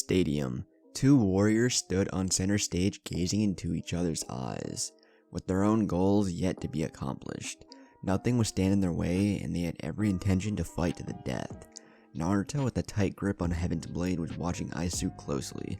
Stadium. Two warriors stood on center stage gazing into each other's eyes, with their own goals yet to be accomplished. Nothing was standing in their way, and they had every intention to fight to the death. Naruto, with a tight grip on Heaven's blade, was watching Aisu closely.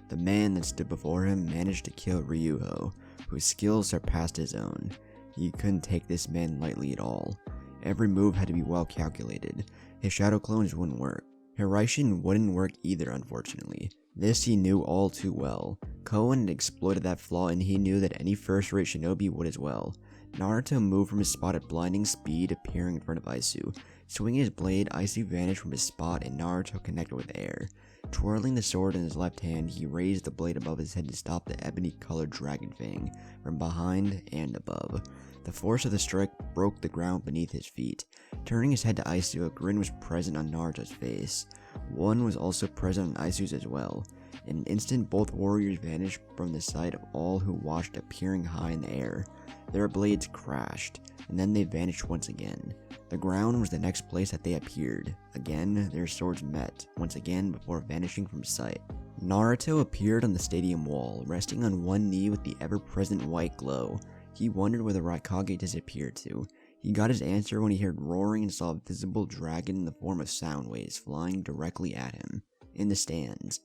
The man that stood before him managed to kill Ryuho, whose skills surpassed his own. He couldn't take this man lightly at all. Every move had to be well calculated. His shadow clones wouldn't work. Hiraishin wouldn't work either, unfortunately. This he knew all too well. Koen had exploited that flaw, and he knew that any first-rate shinobi would as well. Naruto moved from his spot at blinding speed, appearing in front of Aisu. Swinging his blade, Aisu vanished from his spot and Naruto connected with air. Twirling the sword in his left hand, he raised the blade above his head to stop the ebony-colored dragon fang from behind and above. The force of the strike broke the ground beneath his feet. Turning his head to Aisu, a grin was present on Naruto's face. One was also present on Aisu's as well. In an instant, both warriors vanished from the sight of all who watched, appearing high in the air. Their blades crashed, and then they vanished once again. The ground was the next place that they appeared. Again, their swords met, once again before vanishing from sight. Naruto appeared on the stadium wall, resting on one knee with the ever-present white glow. He wondered where the Raikage disappeared to. He got his answer when he heard roaring and saw a visible dragon in the form of sound waves flying directly at him. In the stands,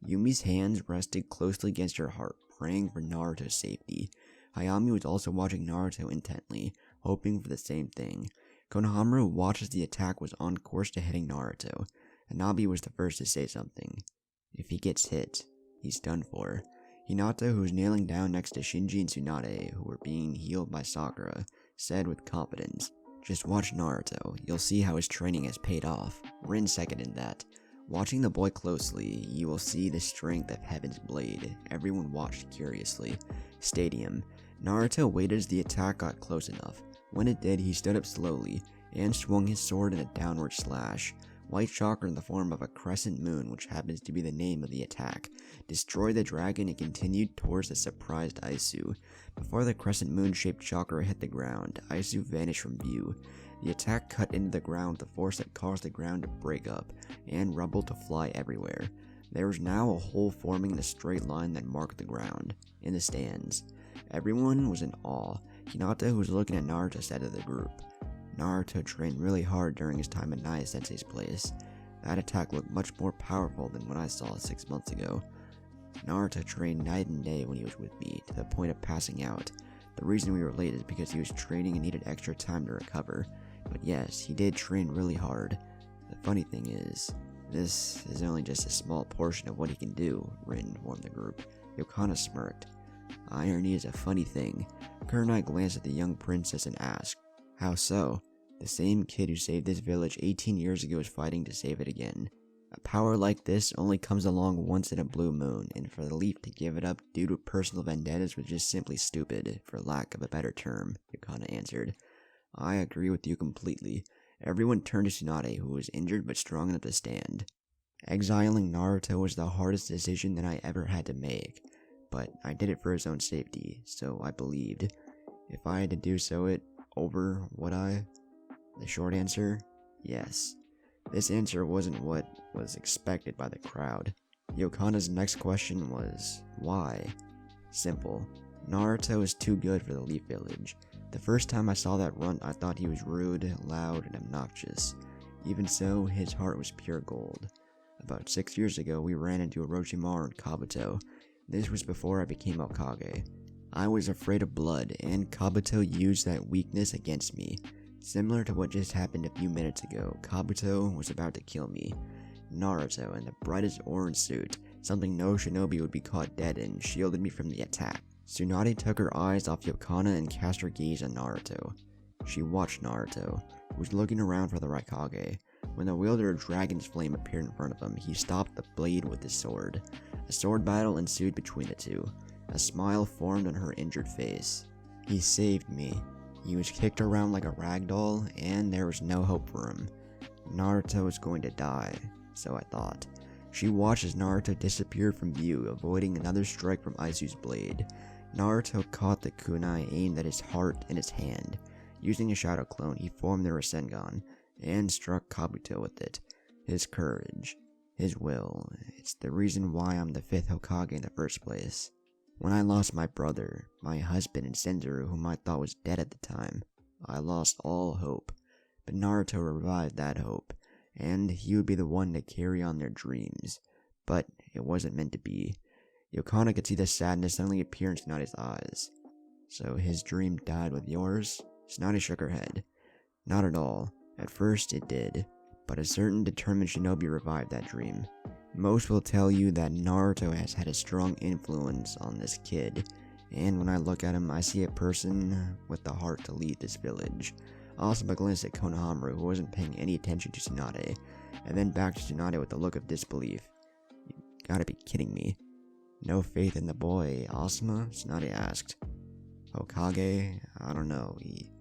Yumi's hands rested closely against her heart, praying for Naruto's safety. Hayami was also watching Naruto intently, hoping for the same thing. Konohamaru watched as the attack was on course to hitting Naruto. Hanabi was the first to say something. If he gets hit, he's done for. Hinata, who was kneeling down next to Shinji and Tsunade, who were being healed by Sakura, said with confidence, "Just watch Naruto, you'll see how his training has paid off." Rin seconded that. Watching the boy closely, you will see the strength of Heaven's blade. Everyone watched curiously. Stadium. Naruto waited as the attack got close enough. When it did, he stood up slowly, and swung his sword in a downward slash. White chakra in the form of a crescent moon, which happens to be the name of the attack, destroyed the dragon and continued towards the surprised Aisu. Before the crescent moon-shaped chakra hit the ground, Aisu vanished from view. The attack cut into the ground with a force that caused the ground to break up, and rubble to fly everywhere. There was now a hole forming in the straight line that marked the ground. In the stands, everyone was in awe. Hinata, who was looking at Naruto, said to the group, "Naruto trained really hard during his time at Naya Sensei's place. That attack looked much more powerful than what I saw 6 months ago. Naruto trained night and day when he was with me, to the point of passing out. The reason we were late is because he was training and needed extra time to recover. But yes, he did train really hard. The funny thing is, this is only just a small portion of what he can do," Rin informed the group. Yokana smirked. "Irony is a funny thing." Kurenai glanced at the young princess and asked, "How so?" "The same kid who saved this village 18 years ago is fighting to save it again. A power like this only comes along once in a blue moon, and for the Leaf to give it up due to personal vendettas was just simply stupid, for lack of a better term," Yokana answered. "I agree with you completely." Everyone turned to Tsunade, who was injured but strong enough to stand. Exiling Naruto was the hardest decision that I ever had to make, but I did it for his own safety, so I believed. If I had to do so over, would I? The short answer, yes. This answer wasn't what was expected by the crowd. Yokana's next question was, why? Simple. Naruto is too good for the Leaf Village. The first time I saw that runt, I thought he was rude, loud, and obnoxious. Even so, his heart was pure gold. About 6 years ago, we ran into Orochimaru and Kabuto. This was before I became Hokage. I was afraid of blood, and Kabuto used that weakness against me. Similar to what just happened a few minutes ago, Kabuto was about to kill me. Naruto, in the brightest orange suit, something no shinobi would be caught dead in, shielded me from the attack. Tsunade took her eyes off Yokana and cast her gaze on Naruto. She watched Naruto, who was looking around for the Raikage. When the wielder of Dragon's Flame appeared in front of him, he stopped the blade with his sword. A sword battle ensued between the two. A smile formed on her injured face. He saved me. He was kicked around like a rag doll, and there was no hope for him. Naruto was going to die, so I thought. She watched as Naruto disappeared from view, avoiding another strike from Aisu's blade. Naruto caught the kunai aimed at his heart in his hand. Using a shadow clone, he formed the Rasengan, and struck Kabuto with it. His courage. His will. It's the reason why I'm the 5th Hokage in the first place. When I lost my brother, my husband, and Senzuru, whom I thought was dead at the time, I lost all hope. But Naruto revived that hope, and he would be the one to carry on their dreams. But it wasn't meant to be. Yokana could see the sadness suddenly appear in Tsunade's eyes. So his dream died with yours? Tsunade shook her head. Not at all. At first it did, but a certain determined shinobi revived that dream. Most will tell you that Naruto has had a strong influence on this kid, and when I look at him, I see a person with the heart to lead this village. Asuma glanced at Konohamaru, who wasn't paying any attention to Tsunade, and then back to Tsunade with a look of disbelief. You gotta be kidding me. No faith in the boy, Asuma? Tsunade asked. Hokage? I don't know, he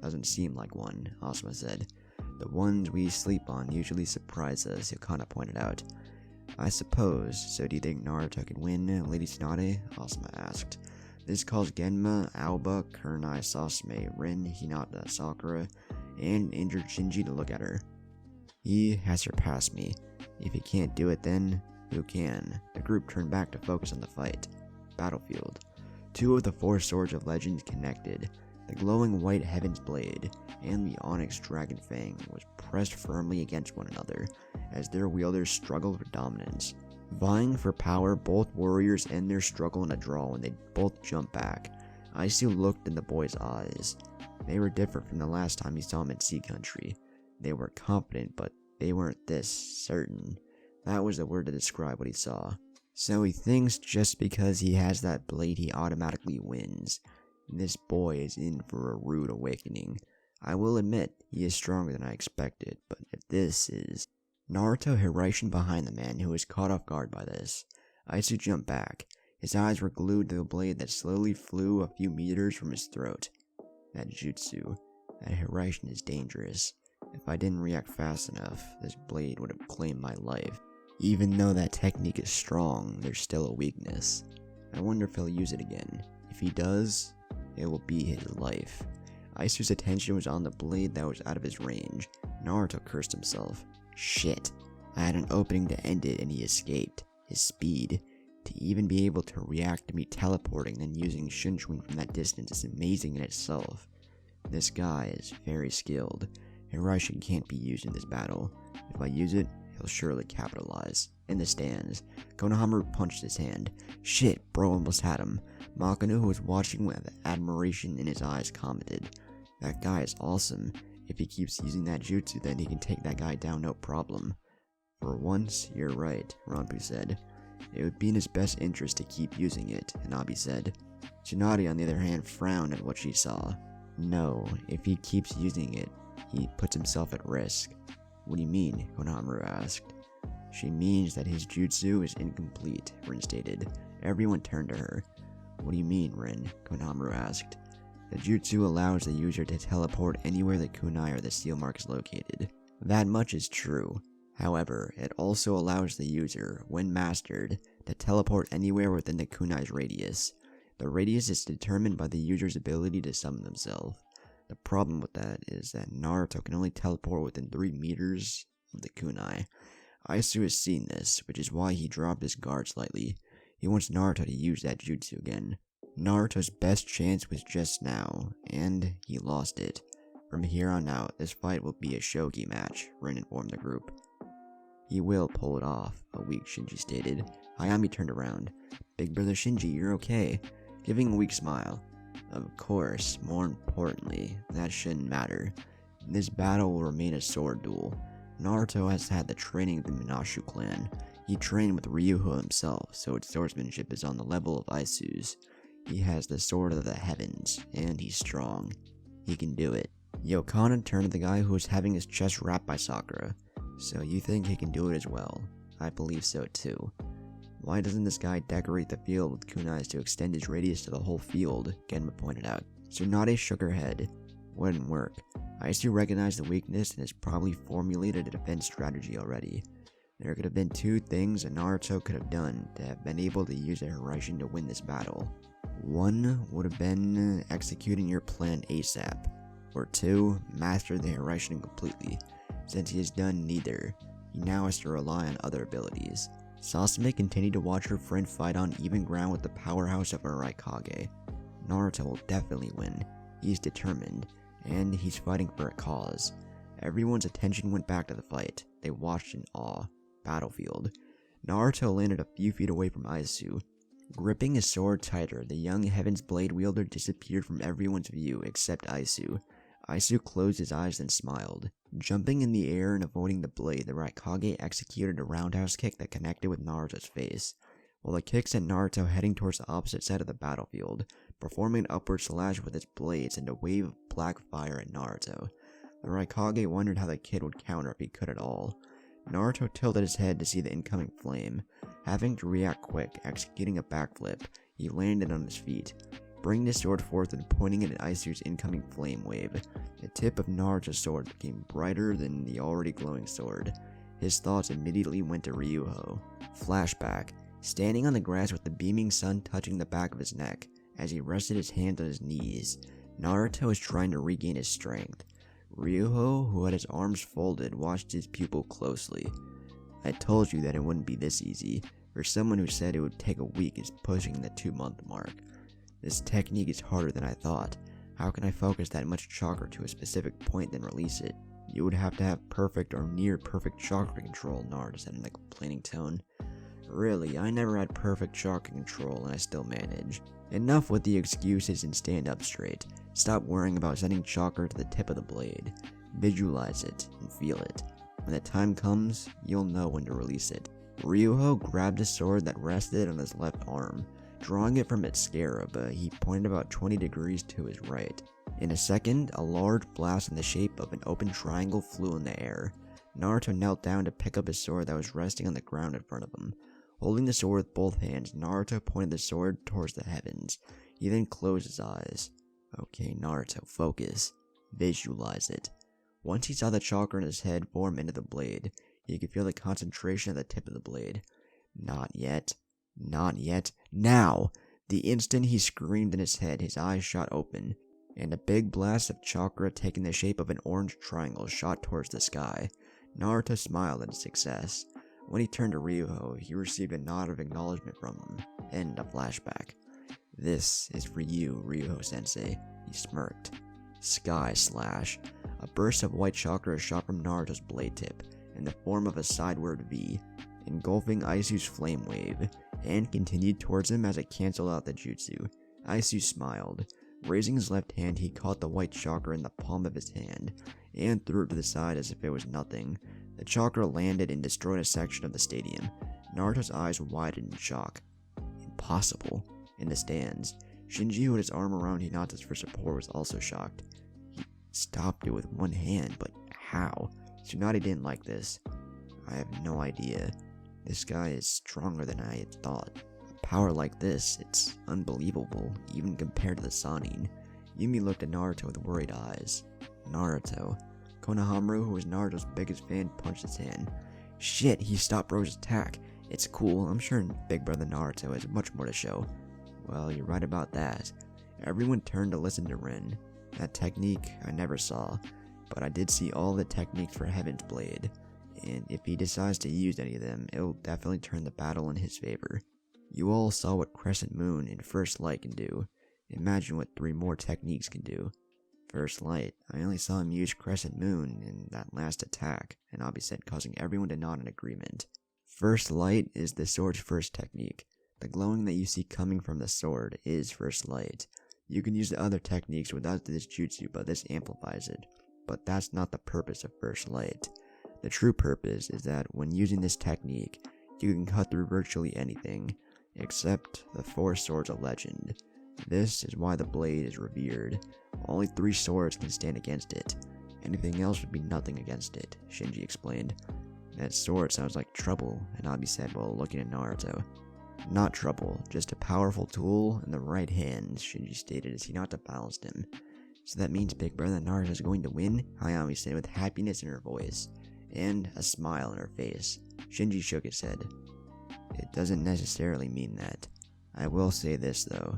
doesn't seem like one, Asuma said. The ones we sleep on usually surprise us, Yokana pointed out. I suppose, so do you think Naruto can win, Lady Tsunade? Asuma asked. This calls Genma, Aoba, Kurenai, Sasuke, Rin, Hinata, Sakura, and injured Shinji to look at her. He has surpassed me. If he can't do it then, who can? The group turned back to focus on the fight. Battlefield. 2 of the 4 swords of legends connected. The glowing white Heaven's Blade and the Onyx Dragon Fang was pressed firmly against one another as their wielders struggled for dominance. Vying for power, both warriors end their struggle in a draw when they both jump back. Aisu looked in the boy's eyes. They were different from the last time he saw him in Sea Country. They were confident, but they weren't this certain. That was the word to describe what he saw. So he thinks just because he has that blade he automatically wins. This boy is in for a rude awakening. I will admit, he is stronger than I expected, but if this is... Naruto Hiraishin behind the man who was caught off guard by this. Aisu jumped back. His eyes were glued to the blade that slowly flew a few meters from his throat. That jutsu, that Hiraishin is dangerous. If I didn't react fast enough, this blade would have claimed my life. Even though that technique is strong, there's still a weakness. I wonder if he'll use it again. If he does, it will be his life. Aisu's attention was on the blade that was out of his range. Naruto cursed himself. Shit. I had an opening to end it and he escaped. His speed. To even be able to react to me teleporting then using Shunshuin from that distance is amazing in itself. This guy is very skilled. Hiraishin can't be used in this battle. If I use it, he'll surely capitalize. In the stands, Konohamaru punched his hand. Shit, bro almost had him. Makino, who was watching with admiration in his eyes, commented, That guy is awesome. If he keeps using that jutsu, then he can take that guy down no problem. For once, you're right, Ranpu said. It would be in his best interest to keep using it, Hanabi said. Tsunade, on the other hand, frowned at what she saw. No, if he keeps using it, he puts himself at risk. What do you mean? Konohamaru asked. She means that his jutsu is incomplete, Rin stated. Everyone turned to her. What do you mean, Rin? Konohamaru asked. The jutsu allows the user to teleport anywhere the kunai or the seal mark is located. That much is true. However, it also allows the user, when mastered, to teleport anywhere within the kunai's radius. The radius is determined by the user's ability to summon themselves. The problem with that is that Naruto can only teleport within 3 meters of the kunai. Aisu has seen this, which is why he dropped his guard slightly. He wants Naruto to use that jutsu again. Naruto's best chance was just now, and he lost it. From here on out, this fight will be a shogi match, Rin informed the group. He will pull it off, a weak Shinji stated. Hayami turned around. Big brother Shinji, you're okay. Giving a weak smile. Of course, more importantly, that shouldn't matter. This battle will remain a sword duel. Naruto has had the training of the Minashu clan. He trained with Ryuho himself, so its swordsmanship is on the level of Aisu's. He has the sword of the heavens, and he's strong. He can do it. Yokana turned to the guy who was having his chest wrapped by Sakura. So you think he can do it as well? I believe so too. Why doesn't this guy decorate the field with kunais to extend his radius to the whole field? Genma pointed out. Tsunade shook her head. Wouldn't work. Aisu recognized the weakness and has probably formulated a defense strategy already. There could have been 2 things that Naruto could have done to have been able to use a Hiraishin to win this battle. 1 would have been executing your plan ASAP, or 2, master the Hiraishin completely. Since he has done neither, he now has to rely on other abilities. Sasuke continued to watch her friend fight on even ground with the powerhouse of her Raikage. Naruto will definitely win. He's determined, and he's fighting for a cause. Everyone's attention went back to the fight. They watched in awe. Battlefield. Naruto landed a few feet away from Aisu. Gripping his sword tighter, the young Heaven's Blade wielder disappeared from everyone's view except Aisu. Aisu closed his eyes and smiled. Jumping in the air and avoiding the blade, the Raikage executed a roundhouse kick that connected with Naruto's face, while the kick sent Naruto heading towards the opposite side of the battlefield, performing an upward slash with its blades and a wave of black fire at Naruto. The Raikage wondered how the kid would counter if he could at all. Naruto tilted his head to see the incoming flame. Having to react quick, executing a backflip, he landed on his feet, bringing his sword forth and pointing it at Aisu's incoming flame wave. The tip of Naruto's sword became brighter than the already glowing sword. His thoughts immediately went to Ryuho. Flashback. Standing on the grass with the beaming sun touching the back of his neck, as he rested his hands on his knees, Naruto was trying to regain his strength. Ryuho, who had his arms folded, watched his pupil closely. I told you that it wouldn't be this easy. For someone who said it would take a week is pushing the 2-month mark. This technique is harder than I thought. How can I focus that much chakra to a specific point then release it? You would have to have perfect or near perfect chakra control, Naruto said in a complaining tone. Really, I never had perfect chakra control and I still manage. Enough with the excuses and stand up straight. Stop worrying about sending chakra to the tip of the blade. Visualize it and feel it. When the time comes, you'll know when to release it. Ryuho grabbed a sword that rested on his left arm. Drawing it from its scarab, he pointed about 20 degrees to his right. In a second, a large blast in the shape of an open triangle flew in the air. Naruto knelt down to pick up his sword that was resting on the ground in front of him. Holding the sword with both hands, Naruto pointed the sword towards the heavens. He then closed his eyes. Okay, Naruto, focus. Visualize it. Once he saw the chakra in his head form into the blade, he could feel the concentration at the tip of the blade. Not yet. Not yet. Now! The instant he screamed in his head, his eyes shot open, and a big blast of chakra taking the shape of an orange triangle shot towards the sky. Naruto smiled at his success. When he turned to Ryuho, he received a nod of acknowledgement from him. End of flashback. This is for you, Ryuho-sensei, he smirked. Sky Slash. A burst of white chakra shot from Naruto's blade tip, in the form of a sideward V, engulfing Aisu's flame wave, and continued towards him as it cancelled out the jutsu. Aisu smiled. Raising his left hand, he caught the white chakra in the palm of his hand, and threw it to the side as if it was nothing. The chakra landed and destroyed a section of the stadium. Naruto's eyes widened in shock. Impossible. In the stands, Shinji, who had his arm around Hinata's for support, was also shocked. He stopped it with one hand, but how? Tsunade didn't like this. I have no idea. This guy is stronger than I had thought. A power like this, it's unbelievable, even compared to the Sannin. Yumi looked at Naruto with worried eyes. Naruto. Konohamaru, who was Naruto's biggest fan, punched his hand. Shit, he stopped Rose's attack. It's cool, I'm sure Big Brother Naruto has much more to show. Well, you're right about that. Everyone turned to listen to Rin. That technique I never saw, but I did see all the techniques for Heaven's Blade, and if he decides to use any of them, it'll definitely turn the battle in his favor. You all saw what Crescent Moon and First Light can do. Imagine what 3 more techniques can do. First Light, I only saw him use Crescent Moon in that last attack, and Abi said, causing everyone to nod in agreement. First Light is the sword's first technique. The glowing that you see coming from the sword is First Light. You can use the other techniques without this jutsu, but this amplifies it. But that's not the purpose of First Light. The true purpose is that when using this technique, you can cut through virtually anything, except the 4 swords of legend. This is why the blade is revered. Only 3 swords can stand against it. Anything else would be nothing against it, Shinji explained. That sword sounds like trouble, and Abi said while looking at Naruto. Not trouble, just a powerful tool in the right hands, Shinji stated as Hinata balanced him. So that means Big Brother Naruto is going to win? Hayami said with happiness in her voice, and a smile on her face. Shinji shook his head. It doesn't necessarily mean that. I will say this though.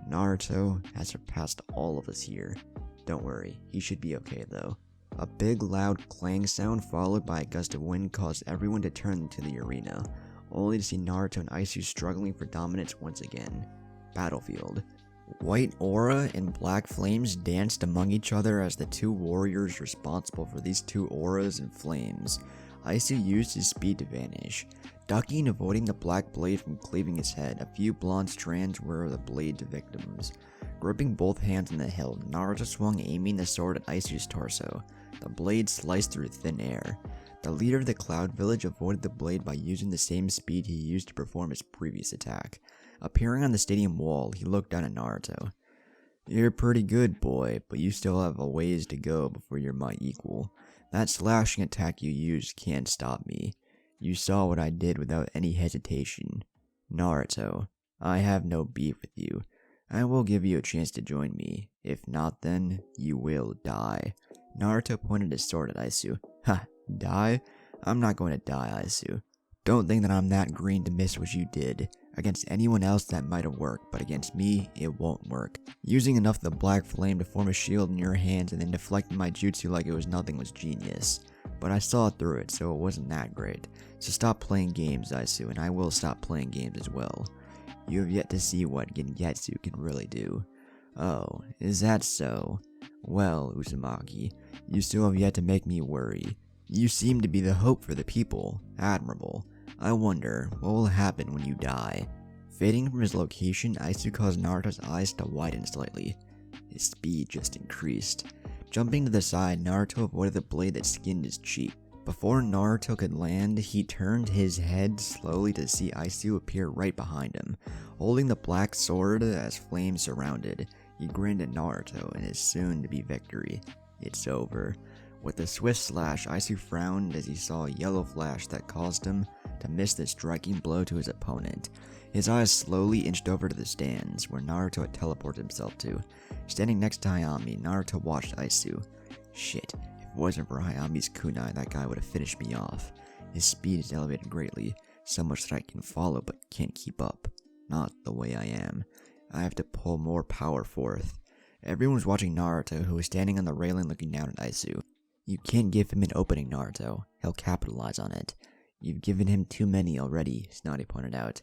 Naruto has surpassed all of us here. Don't worry, he should be okay though. A big loud clang sound followed by a gust of wind caused everyone to turn into the arena, only to see Naruto and Aisu struggling for dominance once again. Battlefield. White aura and black flames danced among each other as the two warriors responsible for these two auras and flames. Aisu used his speed to vanish. Ducking and avoiding the black blade from cleaving his head, a few blonde strands were the blade's victims. Gripping both hands on the hilt, Naruto swung, aiming the sword at Aisu's torso. The blade sliced through thin air. The leader of the Cloud Village avoided the blade by using the same speed he used to perform his previous attack. Appearing on the stadium wall, he looked down at Naruto. "You're pretty good, boy, but you still have a ways to go before you're my equal. That slashing attack you used can't stop me. You saw what I did without any hesitation. Naruto, I have no beef with you. I will give you a chance to join me. If not, then you will die." Naruto pointed his sword at Aisu. "Ha, die? I'm not going to die, Aisu. Don't think that I'm that green to miss what you did. Against anyone else that might have worked, but against me, it won't work. Using enough of the black flame to form a shield in your hands and then deflecting my jutsu like it was nothing was genius. But I saw through it, so it wasn't that great. So stop playing games, Aisu, and I will stop playing games as well. You have yet to see what Gengetsu can really do." "Oh, is that so? Well, Uzumaki, you still have yet to make me worry. You seem to be the hope for the people. Admirable. I wonder what will happen when you die." Fading from his location, Aisu caused Naruto's eyes to widen slightly. His speed just increased. Jumping to the side, Naruto avoided the blade that skinned his cheek. Before Naruto could land, he turned his head slowly to see Aisu appear right behind him, holding the black sword as flames surrounded. He grinned at Naruto and his soon-to-be victory. It's over. With a swift slash, Aisu frowned as he saw a yellow flash that caused him to miss the striking blow to his opponent. His eyes slowly inched over to the stands, where Naruto had teleported himself to. Standing next to Hayami, Naruto watched Aisu. Shit, if it wasn't for Hayami's kunai, that guy would have finished me off. His speed is elevated greatly, so much that I can follow but can't keep up. Not the way I am. I have to pull more power forth. Everyone was watching Naruto, who was standing on the railing looking down at Aisu. "You can't give him an opening, Naruto. He'll capitalize on it. You've given him too many already," Tsunade pointed out.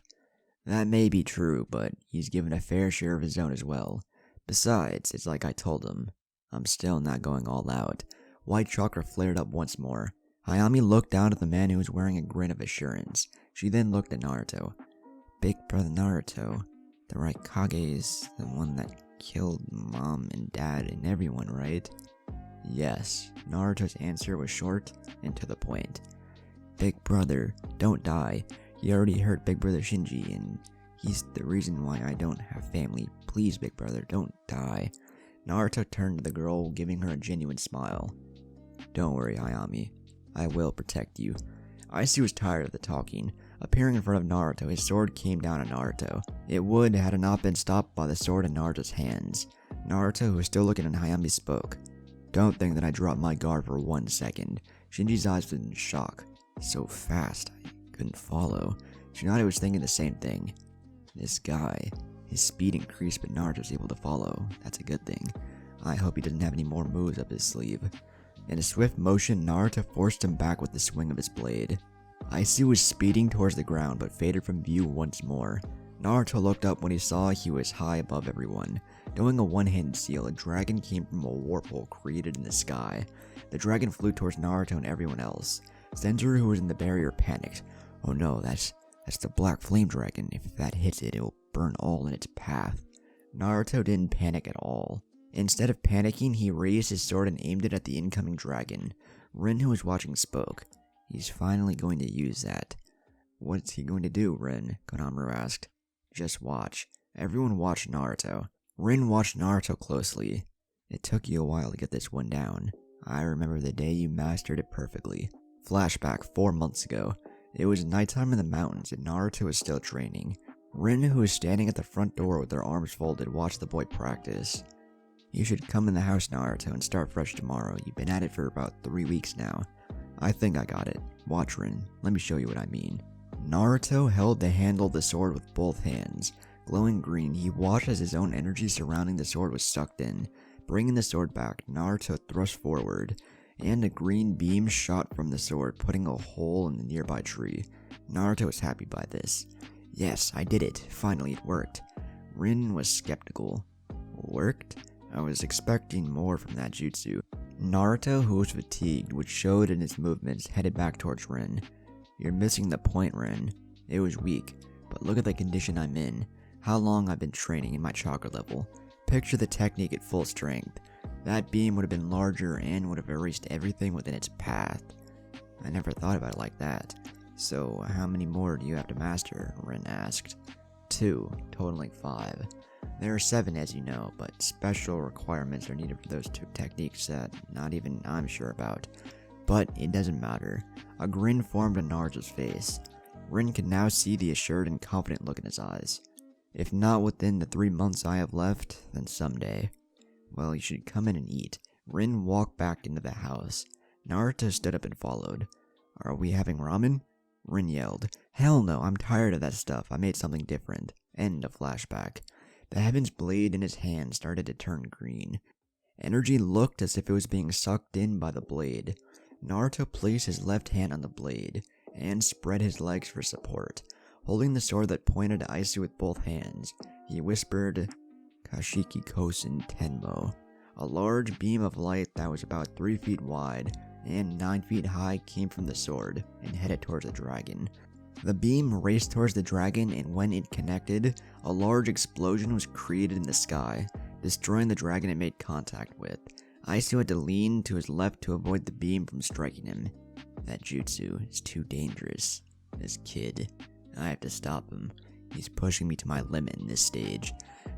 "That may be true, but he's given a fair share of his own as well. Besides, it's like I told him. I'm still not going all out." White chakra flared up once more. Hayami looked down at the man who was wearing a grin of assurance. She then looked at Naruto. "Big brother Naruto, the Raikage is the one that killed mom and dad and everyone, right?" "Yes." Naruto's answer was short and to the point. "Big brother, don't die. He already hurt big brother Shinji, and he's the reason why I don't have family. Please, big brother, don't die." Naruto turned to the girl, giving her a genuine smile. "Don't worry, Hayami. I will protect you." Aisu was tired of the talking. Appearing in front of Naruto, his sword came down on Naruto. It would had it not been stopped by the sword in Naruto's hands. Naruto, who was still looking at Hayami, spoke. "Don't think that I dropped my guard for 1 second. Shinji's eyes were in shock. So fast, I couldn't follow. Tsunade was thinking the same thing. This guy, his speed increased, but Naruto was able to follow. That's a good thing. I hope he doesn't have any more moves up his sleeve." In a swift motion, Naruto forced him back with the swing of his blade. Aisu was speeding towards the ground, but faded from view once more. Naruto looked up when he saw he was high above everyone. Doing a one-handed seal, a dragon came from a warp hole created in the sky. The dragon flew towards Naruto and everyone else. Sensuru, who was in the barrier, panicked. "Oh no, that's the black flame dragon. If that hits it, it'll burn all in its path." Naruto didn't panic at all. Instead of panicking, he raised his sword and aimed it at the incoming dragon. Rin, who was watching, spoke. "He's finally going to use that." "What's he going to do, Rin?" Konohamaru asked. "Just watch." Everyone watched Naruto. Rin watched Naruto closely. "It took you a while to get this one down. I remember the day you mastered it perfectly." Flashback 4 months ago. It was nighttime in the mountains and Naruto was still training. Rin, who was standing at the front door with her arms folded, watched the boy practice. "You should come in the house, Naruto, and start fresh tomorrow. You've been at it for about 3 weeks now." "I think I got it. Watch, Rin. Let me show you what I mean." Naruto held the handle of the sword with both hands. Glowing green, he watched as his own energy surrounding the sword was sucked in. Bringing the sword back, Naruto thrust forward. and a green beam shot from the sword, putting a hole in the nearby tree. Naruto was happy by this. Yes, I did it. Finally, it worked. Rin was skeptical. Worked? I was expecting more from that jutsu. Naruto, who was fatigued, which showed in his movements, headed back towards Rin. You're missing the point, Rin. It was weak, but look at the condition I'm in. How long I've been training in my chakra level. Picture the technique at full strength. That beam would have been larger and would have erased everything within its path. I never thought about it like that. So, how many more do you have to master? Rin asked. 2, totaling 5. There are 7 as you know, but special requirements are needed for those 2 techniques that not even I'm sure about. But it doesn't matter. A grin formed on Naruto's face. Rin could now see the assured and confident look in his eyes. If not within the 3 months I have left, then someday. Well, you should come in and eat. Rin walked back into the house. Naruto stood up and followed. Are we having ramen? Rin yelled. Hell no, I'm tired of that stuff. I made something different. End of flashback. The heaven's blade in his hand started to turn green. Energy looked as if it was being sucked in by the blade. Naruto placed his left hand on the blade and spread his legs for support. Holding the sword that pointed at Aisu with both hands, he whispered, Kashiki Kosen Tenmo. A large beam of light that was about 3 feet wide and 9 feet high came from the sword and headed towards the dragon. The beam raced towards the dragon, and when it connected, a large explosion was created in the sky, destroying the dragon it made contact with. Aisu had to lean to his left to avoid the beam from striking him. That jutsu is too dangerous. This kid, I have to stop him. He's pushing me to my limit in this stage.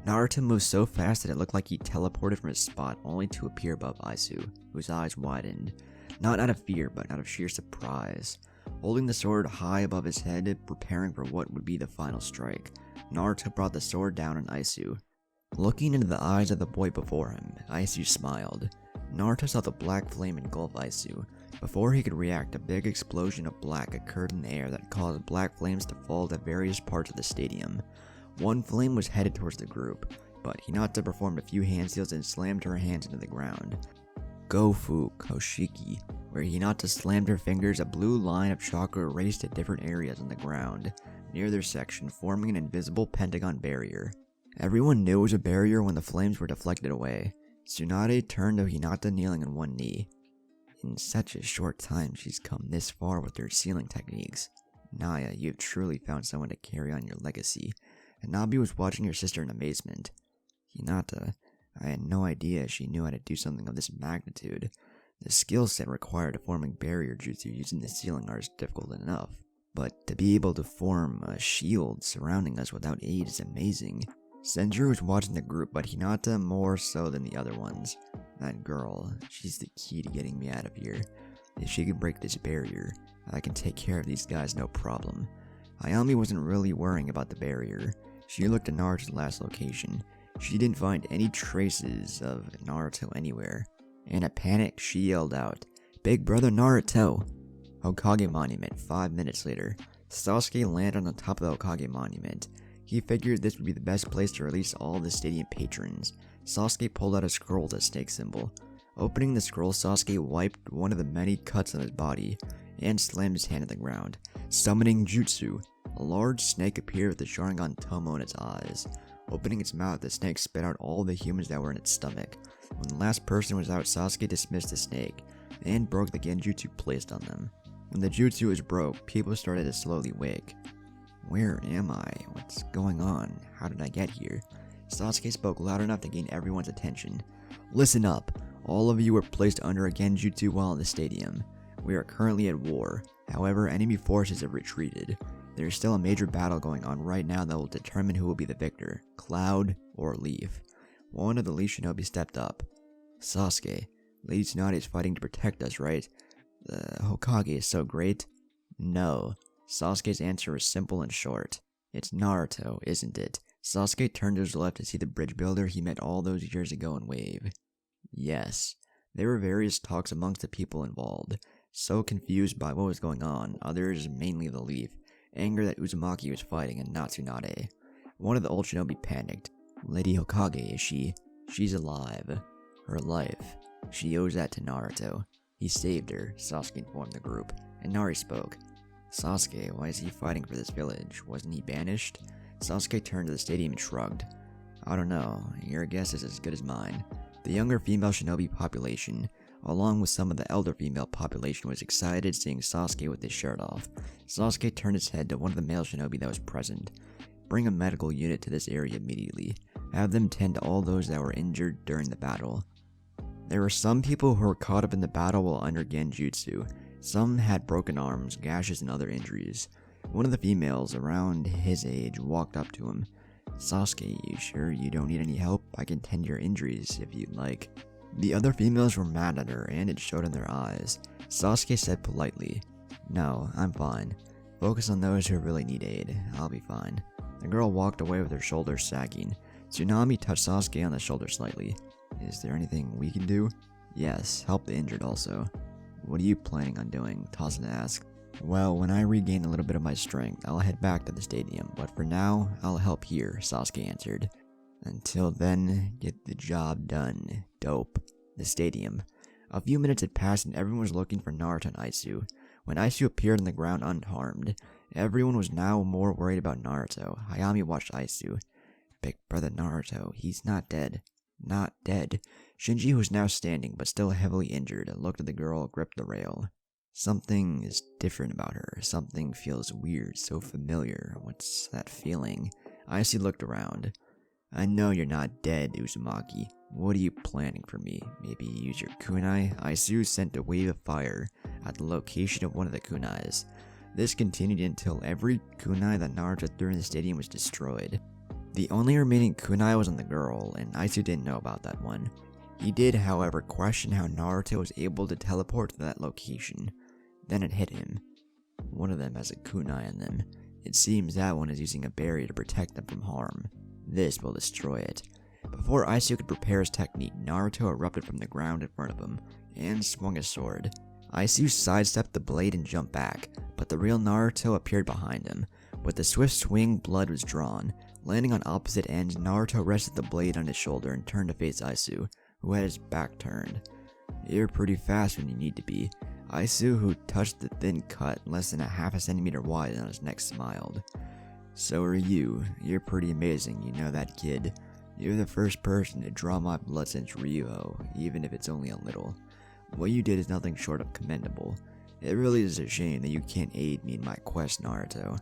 Naruto moved so fast that it looked like he teleported from his spot only to appear above Aisu, whose eyes widened. Not out of fear, but out of sheer surprise. Holding the sword high above his head, preparing for what would be the final strike, Naruto brought the sword down on Aisu. Looking into the eyes of the boy before him, Aisu smiled. Naruto saw the black flame engulf Aisu. Before he could react, a big explosion of black occurred in the air that caused black flames to fall to various parts of the stadium. One flame was headed towards the group, but Hinata performed a few handseals and slammed her hands into the ground. Gofu Koshiki, where Hinata slammed her fingers, a blue line of chakra raced at different areas on the ground, near their section, forming an invisible pentagon barrier. Everyone knew it was a barrier when the flames were deflected away. Tsunade turned to Hinata kneeling on one knee. In such a short time, she's come this far with her sealing techniques. Naya, you have truly found someone to carry on your legacy. Hanabi was watching her sister in amazement. Hinata, I had no idea she knew how to do something of this magnitude. The skill set required to forming barrier jutsu using the sealing art is difficult enough, but to be able to form a shield surrounding us without aid is amazing. Senjuro was watching the group, but Hinata more so than the other ones. That girl, she's the key to getting me out of here. If she can break this barrier, I can take care of these guys no problem. Ayami wasn't really worrying about the barrier. She looked at Naruto's last location. She didn't find any traces of Naruto anywhere. In a panic, she yelled out, Big Brother Naruto! Hokage Monument. 5 minutes later, Sasuke landed on the top of the Hokage Monument. He figured this would be the best place to release all the stadium patrons. Sasuke pulled out a scroll with a snake symbol. Opening the scroll, Sasuke wiped one of the many cuts on his body and slammed his hand on the ground. Summoning Jutsu. A large snake appeared with the Sharingan Tomo in its eyes. Opening its mouth, the snake spit out all the humans that were in its stomach. When the last person was out, Sasuke dismissed the snake and broke the genjutsu placed on them. When the jutsu was broke, people started to slowly wake. Where am I? What's going on? How did I get here? Sasuke spoke loud enough to gain everyone's attention. Listen up. All of you were placed under a genjutsu while in the stadium. We are currently at war. However, enemy forces have retreated. There is still a major battle going on right now that will determine who will be the victor, Cloud or Leaf. One of the Leaf Shinobi stepped up. Sasuke, Lady Tsunade is fighting to protect us, right? The Hokage is so great. No. Sasuke's answer was simple and short. It's Naruto, isn't it? Sasuke turned to his left to see the bridge builder he met all those years ago and wave. Yes. There were various talks amongst the people involved. So confused by what was going on, others, mainly the Leaf, anger that Uzumaki was fighting and not Tsunade. One of the old shinobi panicked. Lady Hokage, is she? She's alive. Her life. She owes that to Naruto. He saved her, Sasuke informed the group, and Nari spoke. Sasuke, why is he fighting for this village? Wasn't he banished? Sasuke turned to the stadium and shrugged. I don't know, your guess is as good as mine. The younger female shinobi population, along with some of the elder female population, was excited seeing Sasuke with his shirt off. Sasuke turned his head to one of the male shinobi that was present. Bring a medical unit to this area immediately. Have them tend to all those that were injured during the battle. There were some people who were caught up in the battle while under genjutsu. Some had broken arms, gashes, and other injuries. One of the females, around his age, walked up to him. Sasuke, you sure you don't need any help? I can tend your injuries if you'd like. The other females were mad at her, and it showed in their eyes. Sasuke said politely, No, I'm fine. Focus on those who really need aid. I'll be fine. The girl walked away with her shoulders sagging. Tsunade touched Sasuke on the shoulder slightly. Is there anything we can do? Yes, help the injured also. What are you planning on doing? Tsunade asked. Well, when I regain a little bit of my strength, I'll head back to the stadium, but for now, I'll help here, Sasuke answered. Until then, get the job done. Dope. The stadium. A few minutes had passed and everyone was looking for Naruto and Aisu. When Aisu appeared on the ground unharmed, everyone was now more worried about Naruto. Hayami watched Aisu. Big brother Naruto, he's not dead. Not dead. Shinji, who was now standing but still heavily injured, looked at the girl, gripped the rail. Something is different about her. Something feels weird, so familiar. What's that feeling? Aisu looked around. I know you're not dead, Uzumaki. What are you planning for me? Maybe use your kunai? Aisu sent a wave of fire at the location of one of the kunais. This continued until every kunai that Naruto threw in the stadium was destroyed. The only remaining kunai was on the girl, and Aisu didn't know about that one. He did, however, question how Naruto was able to teleport to that location. Then it hit him. One of them has a kunai in them. It seems that one is using a barrier to protect them from harm. This will destroy it. Before Aisu could prepare his technique, Naruto erupted from the ground in front of him, and swung his sword. Aisu sidestepped the blade and jumped back, but the real Naruto appeared behind him. With a swift swing, blood was drawn. Landing on opposite ends, Naruto rested the blade on his shoulder and turned to face Aisu, who had his back turned. You're pretty fast when you need to be. Aisu, who touched the thin cut less than a half a centimeter wide on his neck, smiled. So are you. You're pretty amazing, you know that, kid. You're the first person to draw my blood since Ryuho, even if it's only a little. What you did is nothing short of commendable. It really is a shame that you can't aid me in my quest, Naruto.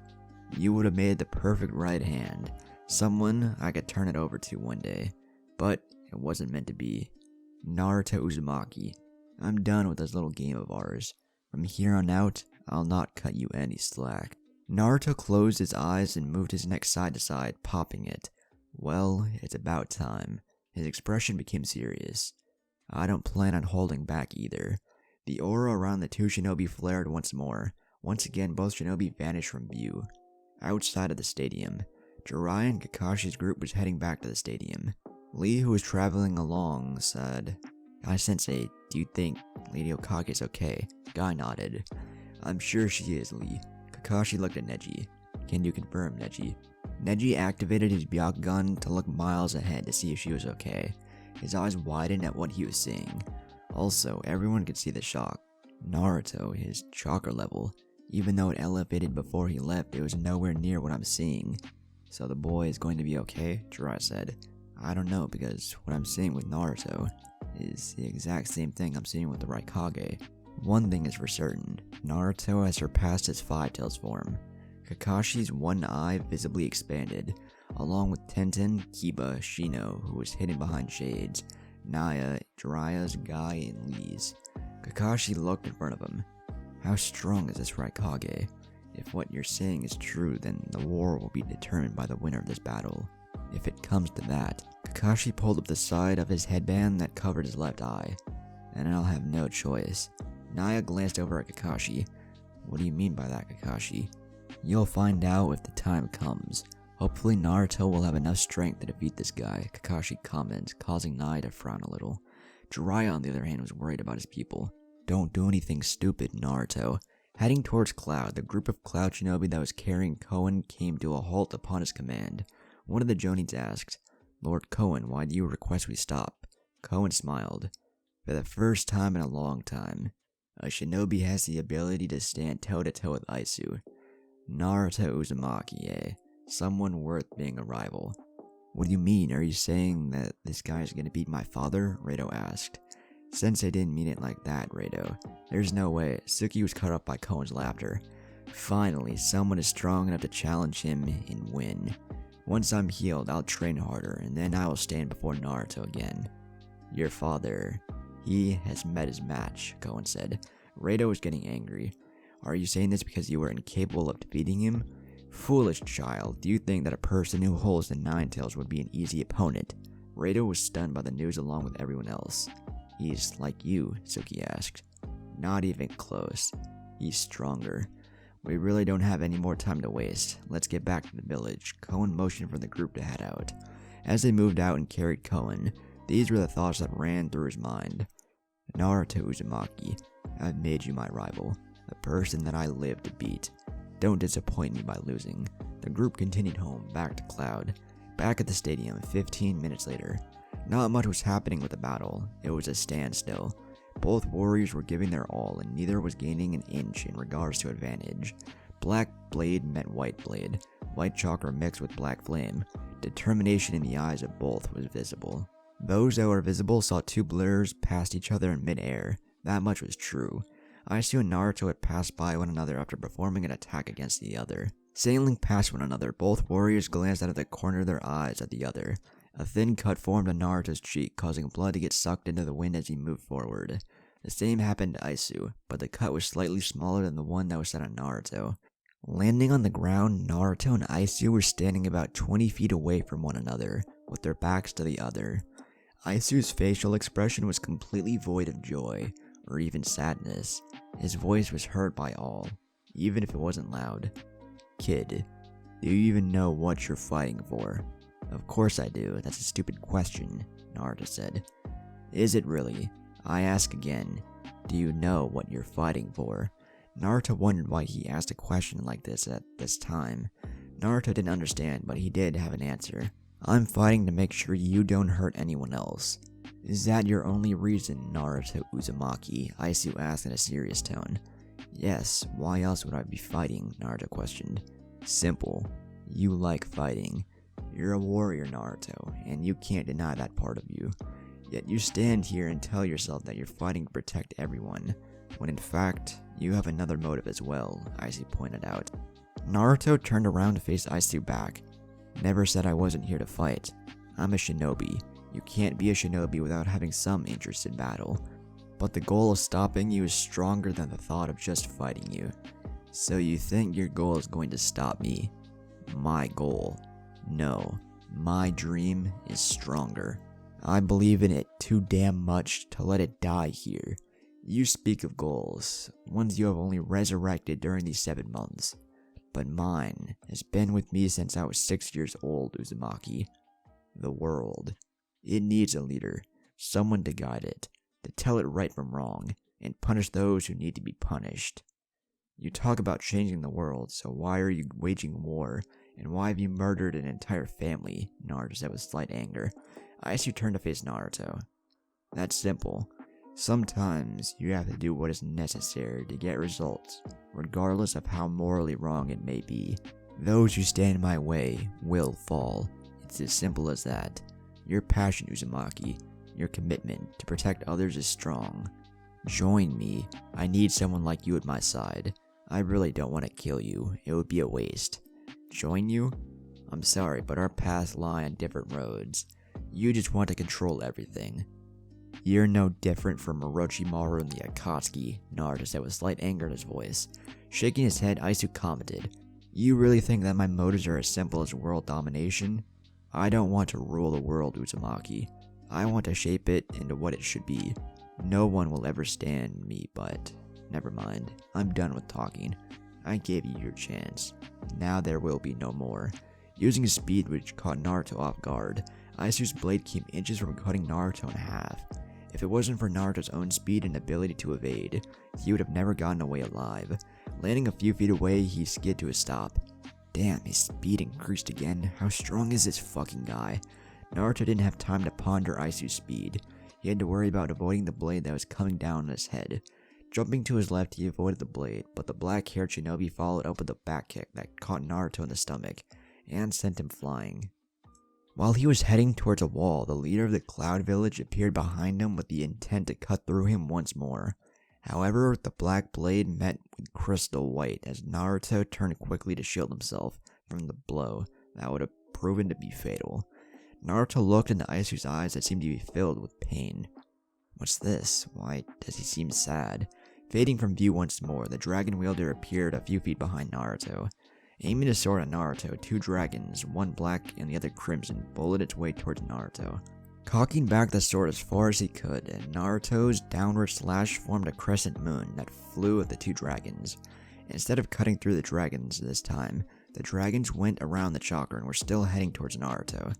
You would have made the perfect right hand. Someone I could turn it over to one day. But it wasn't meant to be. Naruto Uzumaki, I'm done with this little game of ours. From here on out, I'll not cut you any slack. Naruto closed his eyes and moved his neck side to side, popping it. Well, it's about time. His expression became serious. I don't plan on holding back either. The aura around the two shinobi flared once more. Once again, both shinobi vanished from view. Outside of the stadium, Jiraiya and Kakashi's group was heading back to the stadium. Lee, who was traveling along, said, Guy-sensei, do you think Lady Okage is okay? Guy nodded. I'm sure she is, Lee. Kakashi looked at Neji. Can you confirm, Neji? Neji activated his Byakugan to look miles ahead to see if she was okay. His eyes widened at what he was seeing. Also, everyone could see the shock. Naruto, his chakra level. Even though it elevated before he left, it was nowhere near what I'm seeing. So the boy is going to be okay? Jiraiya said. I don't know, because what I'm seeing with Naruto is the exact same thing I'm seeing with the Raikage. One thing is for certain, Naruto has surpassed his Five-Tails form. Kakashi's one eye visibly expanded, along with Tenten, Kiba, Shino, who was hidden behind shades, Naya, Jiraiya's, Guy, and Lee's. Kakashi looked in front of him. How strong is this Raikage? If what you're saying is true, then the war will be determined by the winner of this battle. If it comes to that, Kakashi pulled up the side of his headband that covered his left eye. And I'll have no choice. Naya glanced over at Kakashi. What do you mean by that, Kakashi? You'll find out if the time comes. Hopefully Naruto will have enough strength to defeat this guy, Kakashi commented, causing Naya to frown a little. Jiraiya, on the other hand, was worried about his people. Don't do anything stupid, Naruto. Heading towards Cloud, the group of Cloud Shinobi that was carrying Koen came to a halt upon his command. One of the Jonins asked, Lord Koen, why do you request we stop? Koen smiled. For the first time in a long time, A shinobi has the ability to stand toe-to-toe with Aisu. Naruto Uzumaki, eh? Someone worth being a rival. What do you mean? Are you saying that this guy is gonna beat my father? Rado asked. Sensei didn't mean it like that, Rado. There's no way. Suki was cut off by Koen's laughter. Finally, someone is strong enough to challenge him and win. Once I'm healed, I'll train harder, and then I will stand before Naruto again. Your father, he has met his match, Koen said. Rado was getting angry. Are you saying this because you were incapable of defeating him? Foolish child, do you think that a person who holds the Nine Tails would be an easy opponent? Rado was stunned by the news along with everyone else. He's like you, Suki asked. Not even close. He's stronger. We really don't have any more time to waste. Let's get back to the village. Koen motioned for the group to head out. As they moved out and carried Koen, these were the thoughts that ran through his mind. Naruto Uzumaki, I've made you my rival, the person that I live to beat. Don't disappoint me by losing. The group continued home, back to Cloud. Back at the stadium, 15 minutes later. Not much was happening with the battle. It was a standstill. Both warriors were giving their all, and neither was gaining an inch in regards to advantage. Black blade met white blade. White chakra mixed with black flame. Determination in the eyes of both was visible. Those that were visible saw two blurs past each other in mid-air. That much was true. Aisu and Naruto had passed by one another after performing an attack against the other. Sailing past one another, both warriors glanced out of the corner of their eyes at the other. A thin cut formed on Naruto's cheek, causing blood to get sucked into the wind as he moved forward. The same happened to Aisu, but the cut was slightly smaller than the one that was set on Naruto. Landing on the ground, Naruto and Aisu were standing about 20 feet away from one another, with their backs to the other. Aisu's facial expression was completely void of joy, or even sadness. His voice was heard by all, even if it wasn't loud. Kid, do you even know what you're fighting for? Of course I do, that's a stupid question, Naruto said. Is it really? I ask again, do you know what you're fighting for? Naruto wondered why he asked a question like this at this time. Naruto didn't understand, but he did have an answer. I'm fighting to make sure you don't hurt anyone else. Is that your only reason, Naruto Uzumaki? Aisu asked in a serious tone. Yes, why else would I be fighting? Naruto questioned. Simple. You like fighting. You're a warrior, Naruto, and you can't deny that part of you. Yet you stand here and tell yourself that you're fighting to protect everyone, when in fact, you have another motive as well, Aisu pointed out. Naruto turned around to face Aisu back. Never said I wasn't here to fight. I'm a shinobi. You can't be a shinobi without having some interest in battle. But the goal of stopping you is stronger than the thought of just fighting you. So you think your goal is going to stop me? My goal. No, my dream is stronger. I believe in it too damn much to let it die here. You speak of goals, ones you have only resurrected during these 7 months. But mine has been with me since I was 6 years old, Uzumaki. The world. It needs a leader, someone to guide it, to tell it right from wrong, and punish those who need to be punished. You talk about changing the world, so why are you waging war? And why have you murdered an entire family? Naruto said with slight anger. Aisu turned to face Naruto. That's simple. Sometimes you have to do what is necessary to get results, regardless of how morally wrong it may be. Those who stand in my way will fall. It's as simple as that. Your passion, Uzumaki, your commitment to protect others is strong. Join me. I need someone like you at my side. I really don't want to kill you. It would be a waste. Join you? I'm sorry, but our paths lie on different roads. You just want to control everything. You're no different from Orochimaru and the Akatsuki, Naruto said with slight anger in his voice. Shaking his head, Aisu commented, You really think that my motives are as simple as world domination? I don't want to rule the world, Uzumaki. I want to shape it into what it should be. No one will ever stand me, but never mind. I'm done with talking. I gave you your chance. Now there will be no more. Using his speed, which caught Naruto off guard, Aisu's blade came inches from cutting Naruto in half. If it wasn't for Naruto's own speed and ability to evade, he would have never gotten away alive. Landing a few feet away, he skid to a stop. Damn, his speed increased again. How strong is this fucking guy? Naruto didn't have time to ponder Aisu's speed. He had to worry about avoiding the blade that was coming down on his head. Jumping to his left, he avoided the blade, but the black-haired shinobi followed up with a back kick that caught Naruto in the stomach and sent him flying. While he was heading towards a wall, the leader of the Cloud Village appeared behind him with the intent to cut through him once more. However, the black blade met with crystal white as Naruto turned quickly to shield himself from the blow that would have proven to be fatal. Naruto looked into Aisu's eyes that seemed to be filled with pain. What's this? Why does he seem sad? Fading from view once more, the dragon wielder appeared a few feet behind Naruto. Aiming his sword at Naruto, two dragons, one black and the other crimson, bulleted its way towards Naruto. Cocking back the sword as far as he could, and Naruto's downward slash formed a crescent moon that flew at the two dragons. Instead of cutting through the dragons this time, the dragons went around the chakra and were still heading towards Naruto.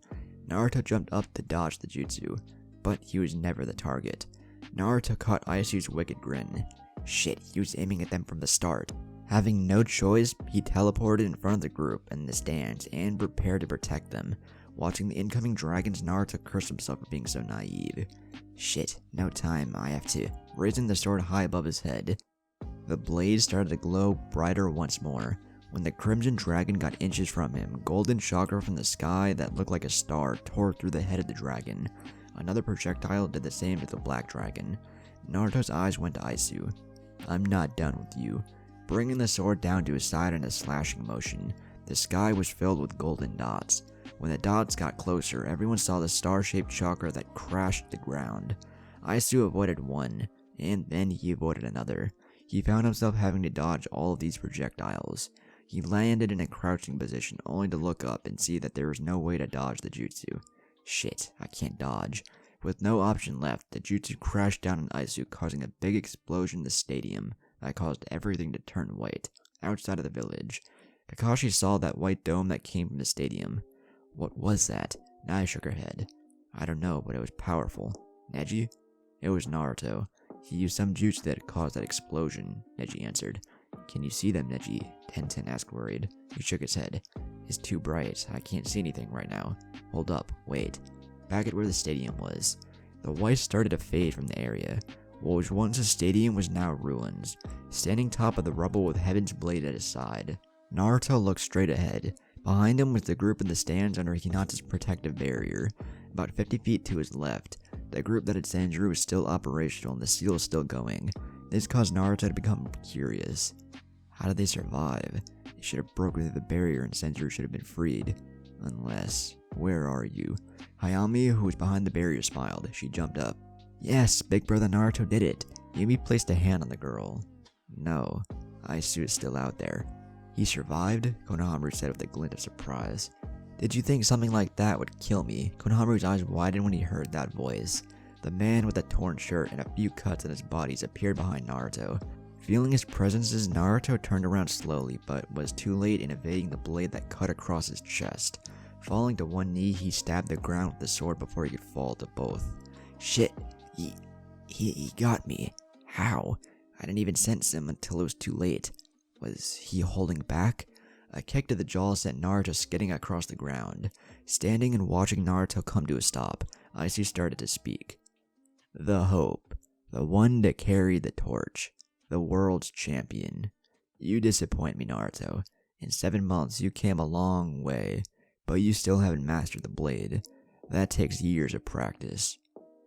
Naruto jumped up to dodge the jutsu, but he was never the target. Naruto caught Aisu's wicked grin. Shit, he was aiming at them from the start. Having no choice, he teleported in front of the group in the stands and prepared to protect them. Watching the incoming dragons, Naruto cursed himself for being so naive. Shit, no time, I have to. Raising the sword high above his head, the blaze started to glow brighter once more. When the crimson dragon got inches from him, golden chakra from the sky that looked like a star tore through the head of the dragon. Another projectile did the same to the black dragon. Naruto's eyes went to Aisu. I'm not done with you. Bringing the sword down to his side in a slashing motion, the sky was filled with golden dots. When the dots got closer, everyone saw the star-shaped chakra that crashed to the ground. Aisu avoided one, and then he avoided another. He found himself having to dodge all of these projectiles. He landed in a crouching position only to look up and see that there was no way to dodge the jutsu. Shit, I can't dodge. With no option left, the jutsu crashed down on Aisu, causing a big explosion in the stadium that caused everything to turn white. Outside of the village, Kakashi saw that white dome that came from the stadium. What was that? Nai shook her head. I don't know, but it was powerful. Neji? It was Naruto. He used some jutsu that caused that explosion, Neji answered. Can you see them, Neji? Tenten asked worried. He shook his head. It's too bright. I can't see anything right now. Hold up, wait. Back at where the stadium was, the white started to fade from the area. What was once a stadium was now ruins, standing top of the rubble with Heaven's Blade at his side. Naruto looked straight ahead. Behind him was the group in the stands under Hinata's protective barrier. About 50 feet to his left, the group that had Sanjuro was still operational and the seal was still going. This caused Naruto to become curious. How did they survive? They should have broken through the barrier and Sanjuro should have been freed. Unless, where are you? Hayami, who was behind the barrier, smiled. She jumped up. Yes, Big Brother Naruto did it. Yumi placed a hand on the girl. No, Aisu is still out there. He survived? Konohamaru said with a glint of surprise. Did you think something like that would kill me? Konohamaru's eyes widened when he heard that voice. The man with a torn shirt and a few cuts on his body appeared behind Naruto. Feeling his presences, Naruto turned around slowly, but was too late in evading the blade that cut across his chest. Falling to one knee, he stabbed the ground with the sword before he could fall to both. Shit, he got me. How? I didn't even sense him until it was too late. Was he holding back? A kick to the jaw sent Naruto skidding across the ground. Standing and watching Naruto come to a stop, Aisu started to speak. The hope. The one to carry the torch. The world's champion. You disappoint me, Naruto. In 7 months, you came a long way, but you still haven't mastered the blade. That takes years of practice.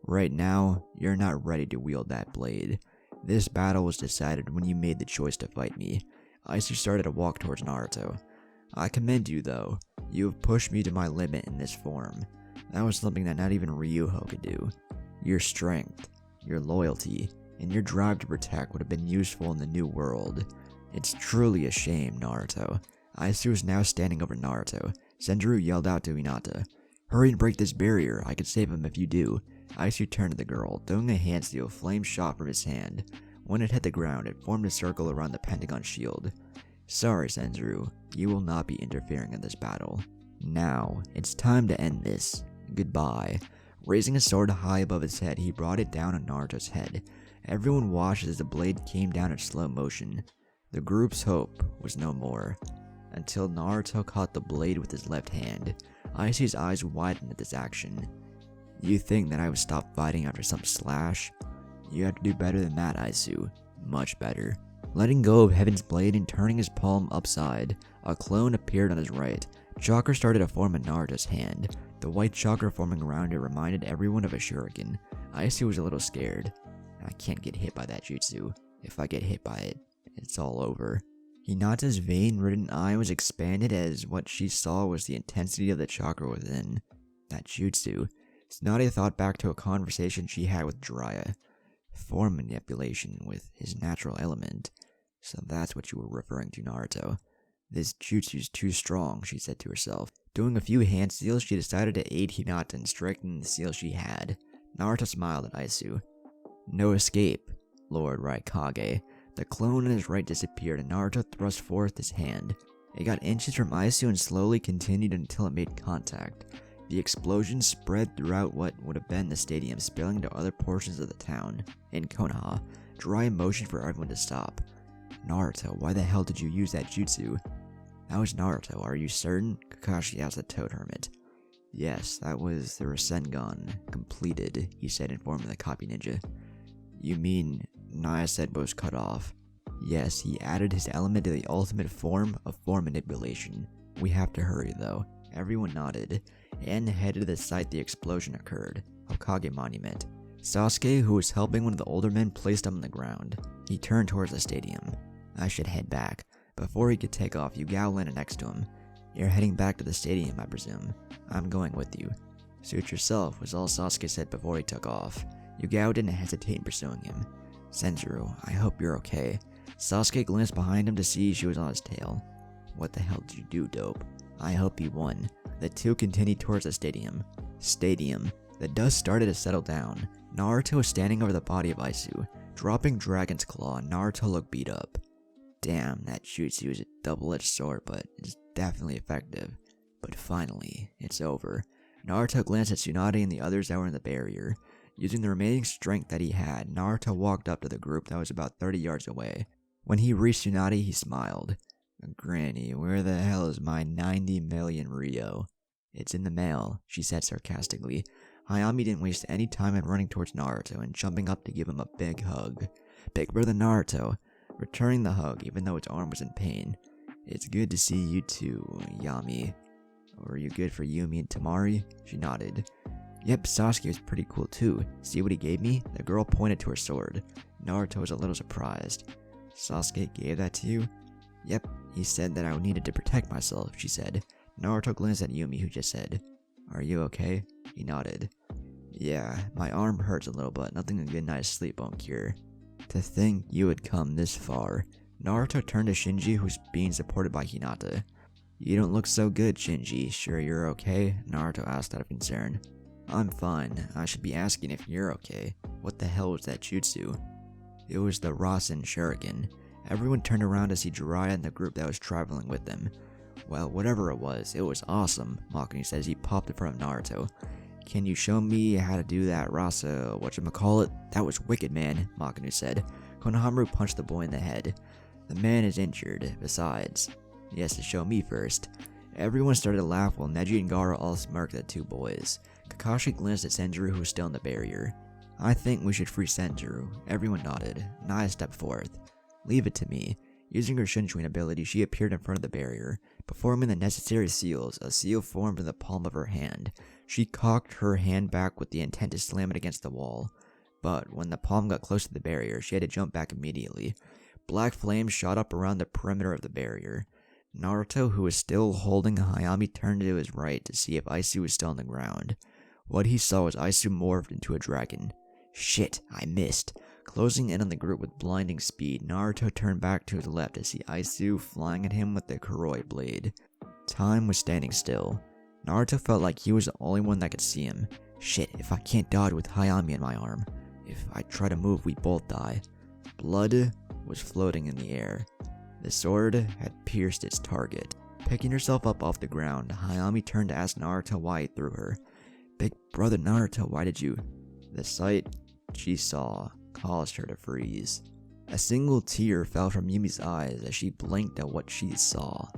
Right now, you're not ready to wield that blade. This battle was decided when you made the choice to fight me. Aisu started to walk towards Naruto. I commend you, though. You have pushed me to my limit in this form. That was something that not even Ryuho could do. Your strength, your loyalty, and your drive to protect would have been useful in the new world. It's truly a shame, Naruto. Aisu was now standing over Naruto. Sanjuro yelled out to Hinata. Hurry and break this barrier. I could save him if you do. Aisu turned to the girl, throwing a hand steel flame shot from his hand. When it hit the ground, it formed a circle around the Pentagon shield. Sorry, Sanjuro. You will not be interfering in this battle. Now, it's time to end this. Goodbye. Raising his sword high above his head, he brought it down on Naruto's head. Everyone watched as the blade came down in slow motion. The group's hope was no more. Until Naruto caught the blade with his left hand. Aisu's eyes widened at this action. You think that I would stop fighting after some slash? You have to do better than that, Aisu. Much better. Letting go of Heaven's Blade and turning his palm upside, a clone appeared on his right. Chakra started to form in Naruto's hand. The white chakra forming around it reminded everyone of a shuriken. Aisu was a little scared. I can't get hit by that jutsu. If I get hit by it, it's all over. Hinata's vein-ridden eye was expanded as what she saw was the intensity of the chakra within. That jutsu. Tsunade thought back to a conversation she had with Jiraiya. Form manipulation with his natural element. So that's what you were referring to, Naruto. This jutsu's too strong, she said to herself. Doing a few hand seals, she decided to aid Hinata in striking the seal she had. Naruto smiled at Aisu. No escape, Lord Raikage. The clone on his right disappeared and Naruto thrust forth his hand. It got inches from Aisu and slowly continued until it made contact. The explosion spread throughout what would have been the stadium, spilling to other portions of the town. In Konoha, Jiraiya motioned for everyone to stop. Naruto, why the hell did you use that jutsu? That was Naruto, are you certain? Kakashi asked the Toad Hermit. Yes, that was the Rasengan completed, he said, informing the copy ninja. You mean, Naya said was cut off. Yes, he added his element to the ultimate form of form manipulation. We have to hurry though. Everyone nodded, and headed to the site the explosion occurred, Hokage Monument. Sasuke, who was helping one of the older men, placed him on the ground. He turned towards the stadium. I should head back. Before he could take off, Yugao landed next to him. You're heading back to the stadium, I presume. I'm going with you. Suit yourself, was all Sasuke said before he took off. Yugao didn't hesitate in pursuing him. Senzuru, I hope you're okay. Sasuke glanced behind him to see she was on his tail. What the hell did you do, dope? I hope you won. The two continued towards the stadium. The dust started to settle down. Naruto was standing over the body of Aisu. Dropping Dragon's Claw, Naruto looked beat up. Damn, that jutsu is a double-edged sword, but it's definitely effective. But finally, it's over. Naruto glanced at Tsunade and the others that were in the barrier. Using the remaining strength that he had, Naruto walked up to the group that was about 30 yards away. When he reached Tsunade, he smiled. Granny, where the hell is my 90 million Rio? It's in the mail, she said sarcastically. Hayami didn't waste any time in running towards Naruto and jumping up to give him a big hug. Big brother Naruto, returning the hug even though its arm was in pain. It's good to see you too, Yami. Were you good for Yumi and Tamari? She nodded. Yep, Sasuke was pretty cool too. See what he gave me? The girl pointed to her sword. Naruto was a little surprised. Sasuke gave that to you? Yep, he said that I needed to protect myself, she said. Naruto glanced at Yumi, who just said, Are you okay? He nodded. Yeah, my arm hurts a little, but nothing a good night's sleep won't cure. To think you had come this far. Naruto turned to Shinji, who's being supported by Hinata. You don't look so good, Shinji. Sure you're okay? Naruto asked out of concern. I'm fine. I should be asking if you're okay. What the hell was that jutsu? It was the Rasen Shuriken. Everyone turned around to see Jiraiya and the group that was traveling with them. Well, whatever it was awesome, Makuni said as he popped in front of Naruto. Can you show me how to do that Rasa whatchamacallit? That was wicked, man, Makuni said. Konohamaru punched the boy in the head. The man is injured, besides. He has to show me first. Everyone started to laugh while Neji and Gaara all smirked at the two boys. Kakashi glanced at Senzuru, who was still in the barrier. I think we should free Senzuru. Everyone nodded. Naya stepped forth. Leave it to me. Using her Shinjuin ability, she appeared in front of the barrier. Performing the necessary seals, a seal formed in the palm of her hand. She cocked her hand back with the intent to slam it against the wall. But when the palm got close to the barrier, she had to jump back immediately. Black flames shot up around the perimeter of the barrier. Naruto, who was still holding Hayami, turned to his right to see if Aisu was still on the ground. What he saw was Aisu morphed into a dragon. Shit, I missed. Closing in on the group with blinding speed, Naruto turned back to his left to see Aisu flying at him with the Kuroi blade. Time was standing still. Naruto felt like he was the only one that could see him. Shit, if I can't dodge with Hayami in my arm. If I try to move, we both die. Blood was floating in the air. The sword had pierced its target. Picking herself up off the ground, Hayami turned to ask Naruto why he threw her. Big brother Naruto, why did you? The sight she saw caused her to freeze. A single tear fell from Yumi's eyes as she blinked at what she saw.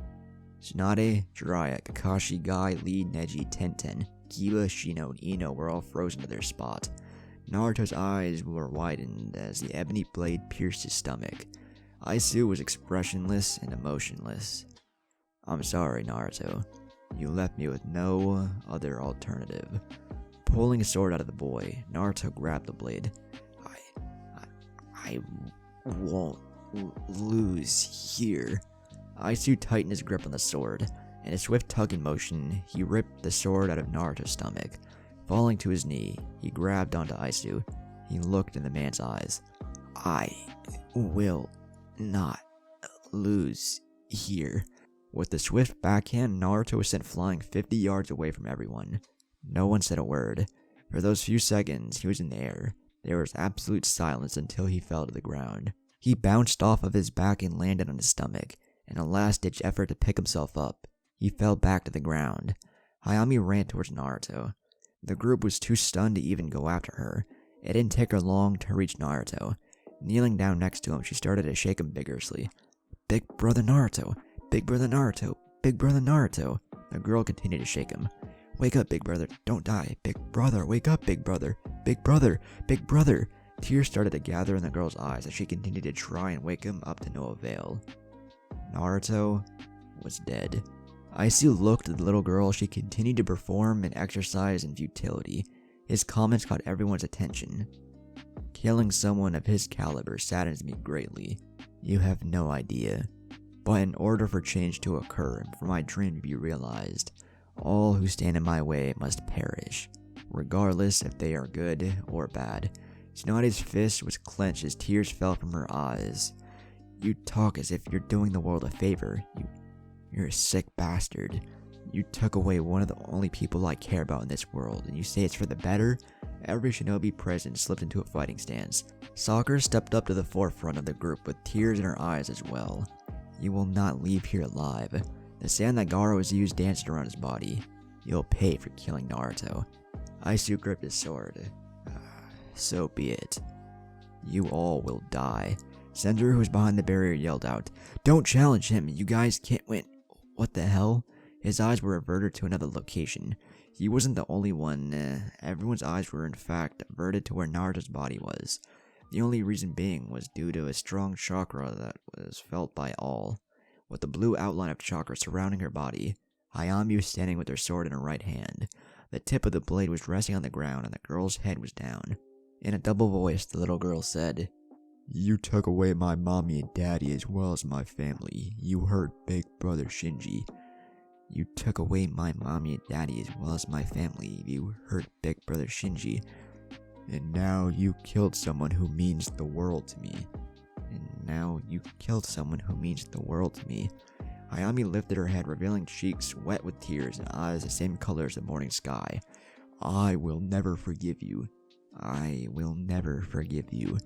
Tsunade, Jiraiya, Kakashi, Guy, Lee, Neji, Tenten, Kiba, Shino, and Ino were all frozen to their spot. Naruto's eyes were widened as the ebony blade pierced his stomach. Aisu was expressionless and emotionless. "I'm sorry, Naruto. You left me with no other alternative." Pulling a sword out of the boy, Naruto grabbed the blade. I won't lose here." Aisu tightened his grip on the sword. In a swift tugging motion, he ripped the sword out of Naruto's stomach. Falling to his knee, he grabbed onto Aisu. He looked in the man's eyes. "I will not lose here." With the swift backhand, Naruto was sent flying 50 yards away from everyone. No one said a word. For those few seconds, he was in the air. There was absolute silence until he fell to the ground. He bounced off of his back and landed on his stomach. In a last-ditch effort to pick himself up, he fell back to the ground. Hayami ran towards Naruto. The group was too stunned to even go after her. It didn't take her long to reach Naruto. Kneeling down next to him, she started to shake him vigorously. "Big brother Naruto! Big brother Naruto! Big brother Naruto!" The girl continued to shake him. "Wake up, big brother! Don't die! Big brother! Wake up, big brother! Big brother! Big brother!" Tears started to gather in the girl's eyes as she continued to try and wake him up to no avail. Naruto was dead. Aisu looked at the little girl. She continued to perform an exercise in futility. His comments caught everyone's attention. "Killing someone of his caliber saddens me greatly. You have no idea. But in order for change to occur and for my dream to be realized, all who stand in my way must perish, regardless if they are good or bad." Tsunade's fist was clenched as tears fell from her eyes. "You talk as if you're doing the world a favor. You're a sick bastard. You took away one of the only people I care about in this world, and you say it's for the better?" Every shinobi present slipped into a fighting stance. Sakura stepped up to the forefront of the group with tears in her eyes as well. "You will not leave here alive. The sand that Gaara's used danced around his body. You'll pay for killing Naruto." Aisu gripped his sword. "So be it. You all will die." Sender, who was behind the barrier, yelled out, "Don't challenge him. You guys can't win." What the hell? His eyes were averted to another location. He wasn't the only one. Everyone's eyes were in fact averted to where Naruto's body was. The only reason being was due to a strong chakra that was felt by all. With the blue outline of chakra surrounding her body, Hayami was standing with her sword in her right hand. The tip of the blade was resting on the ground and the girl's head was down. In a double voice, the little girl said, "You took away my mommy and daddy as well as my family. You hurt big brother Shinji." "You took away my mommy and daddy as well as my family. You hurt big brother Shinji. And now you killed someone who means the world to me. Hayami lifted her head, revealing cheeks wet with tears and eyes the same color as the morning sky. "I will never forgive you. I will never forgive you."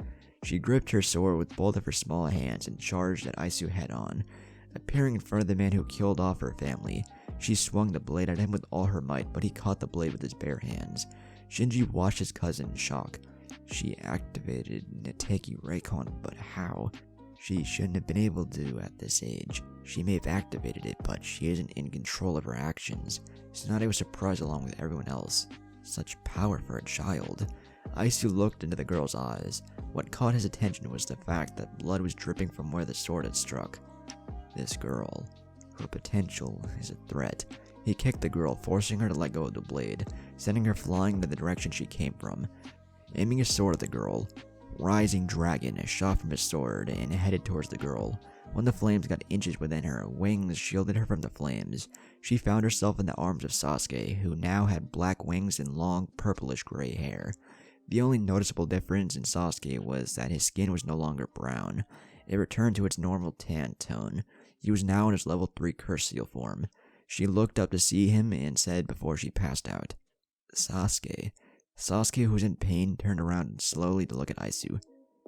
She gripped her sword with both of her small hands and charged at Aisu head-on. Appearing in front of the man who killed off her family, she swung the blade at him with all her might, but he caught the blade with his bare hands. Shinji watched his cousin in shock. She activated Neteki Reikon, but how? She shouldn't have been able to at this age. She may have activated it, but she isn't in control of her actions. Tsunade was surprised along with everyone else. Such power for a child. Aisu looked into the girl's eyes. What caught his attention was the fact that blood was dripping from where the sword had struck. This girl. Her potential is a threat. He kicked the girl, forcing her to let go of the blade, sending her flying in the direction she came from. Aiming his sword at the girl, Rising Dragon shot from his sword and headed towards the girl. When the flames got inches within her, wings shielded her from the flames. She found herself in the arms of Sasuke, who now had black wings and long purplish-gray hair. The only noticeable difference in Sasuke was that his skin was no longer brown. It returned to its normal tan tone. He was now in his level 3 curse seal form. She looked up to see him and said before she passed out, "Sasuke." Sasuke, who was in pain, turned around slowly to look at Aisu.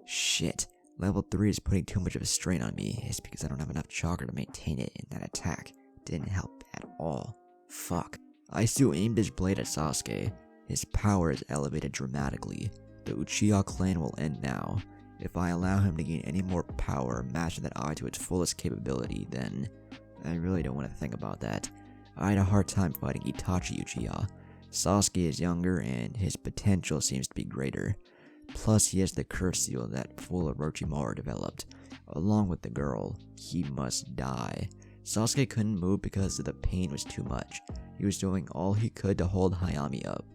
"Shit, level 3 is putting too much of a strain on me. It's because I don't have enough chakra to maintain it, and that attack didn't help at all. Fuck." Aisu aimed his blade at Sasuke. His power is elevated dramatically. The Uchiha clan will end now. If I allow him to gain any more power, matching that eye to its fullest capability, then I really don't want to think about that. I had a hard time fighting Itachi Uchiha. Sasuke is younger and his potential seems to be greater. Plus he has the curse seal that full Orochimaru developed. Along with the girl, he must die. Sasuke couldn't move because the pain was too much. He was doing all he could to hold Hayami up.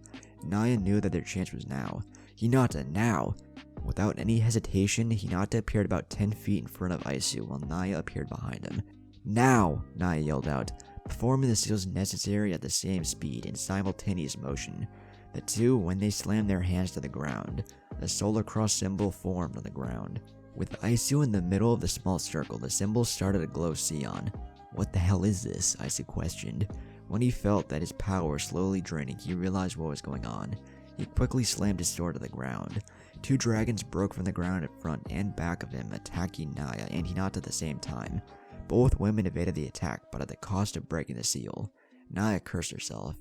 Naya knew that their chance was now. Hinata, now! Without any hesitation, Hinata appeared about 10 feet in front of Aisu while Naya appeared behind him. Now! Naya yelled out, performing the seals necessary at the same speed in simultaneous motion. The two, when they slammed their hands to the ground, the solar cross symbol formed on the ground. With Aisu in the middle of the small circle, the symbol started to glow Sion. What the hell is this? Aisu questioned. When he felt that his power was slowly draining, he realized what was going on. He quickly slammed his sword to the ground. Two dragons broke from the ground in front and back of him, attacking Naya and Hinata at the same time. Both women evaded the attack, but at the cost of breaking the seal. Naya cursed herself.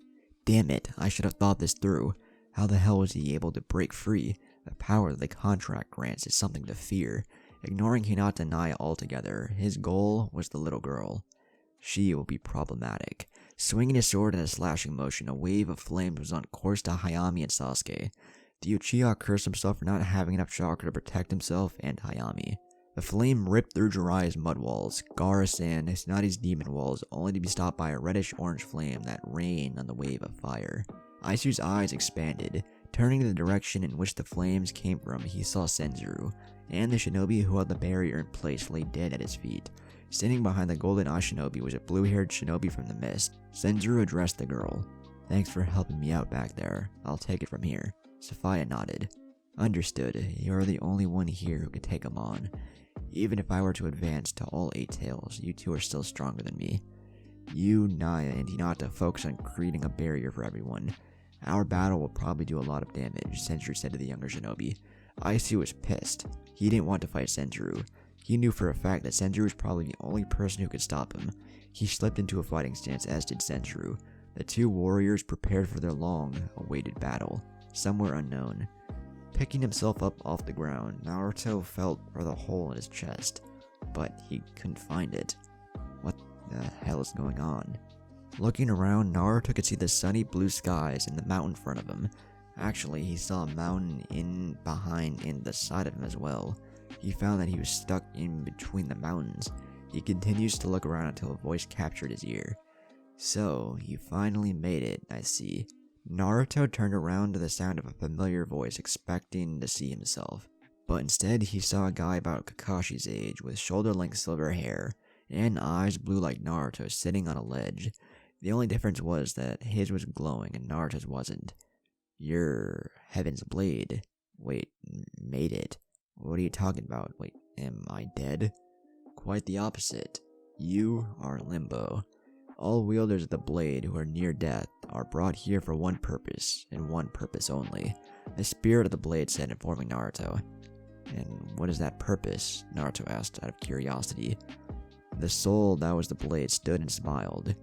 Damn it, I should have thought this through. How the hell was he able to break free? The power the contract grants is something to fear. Ignoring Hinata and Naya altogether, his goal was the little girl. She will be problematic. Swinging his sword in a slashing motion, a wave of flames was on course to Hayami and Sasuke. The Uchiha cursed himself for not having enough chakra to protect himself and Hayami. The flame ripped through Jiraiya's mud walls, Gaara's and Tsunade's demon walls, only to be stopped by a reddish-orange flame that rained on the wave of fire. Aisu's eyes expanded. Turning to the direction in which the flames came from, he saw Senzuru, and the shinobi who held the barrier in place lay dead at his feet. Standing behind the golden eye shinobi was a blue-haired shinobi from the mist. Senzuru addressed the girl. Thanks for helping me out back there. I'll take it from here. Sophia nodded. Understood. You're the only one here who can take him on. Even if I were to advance to all 8 tails, you two are still stronger than me. You, Naya, and Hinata focus on creating a barrier for everyone. Our battle will probably do a lot of damage, Senzuru said to the younger shinobi. Aisu was pissed. He didn't want to fight Senzuru. He knew for a fact that Senzuru was probably the only person who could stop him. He slipped into a fighting stance, as did Senzuru. The two warriors prepared for their long-awaited battle, somewhere unknown. Picking himself up off the ground, Naruto felt for the hole in his chest, but he couldn't find it. What the hell is going on? Looking around, Naruto could see the sunny blue skies and the mountain in front of him. Actually, he saw a mountain in the side of him as well. He found that he was stuck in between the mountains. He continues to look around until a voice captured his ear. So, you finally made it, I see. Naruto turned around to the sound of a familiar voice, expecting to see himself. But instead, he saw a guy about Kakashi's age, with shoulder-length silver hair, and eyes blue like Naruto, sitting on a ledge. The only difference was that his was glowing and Naruto's wasn't. You're Heaven's Blade. Wait, made it? What are you talking about? Wait, am I dead? Quite the opposite. You are Limbo. All wielders of the blade who are near death are brought here for one purpose, and one purpose only. The spirit of the blade said, informing Naruto. And what is that purpose? Naruto asked out of curiosity. The soul that was the blade stood and smiled.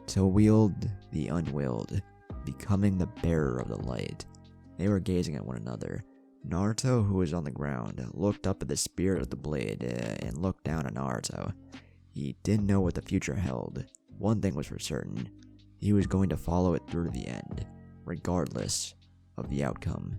To wield the unwilled, becoming the bearer of the light. They were gazing at one another. Naruto, who was on the ground, looked up at the spirit of the blade and looked down at Naruto. He didn't know what the future held. One thing was for certain. He was going to follow it through to the end, regardless of the outcome.